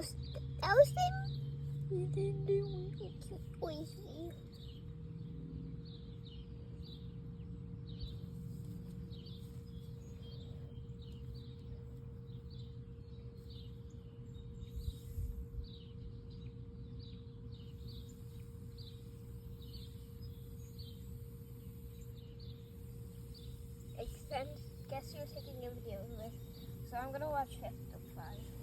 thousand. You didn't do it. Guess you're taking a video of this, so I'm gonna watch it up 5.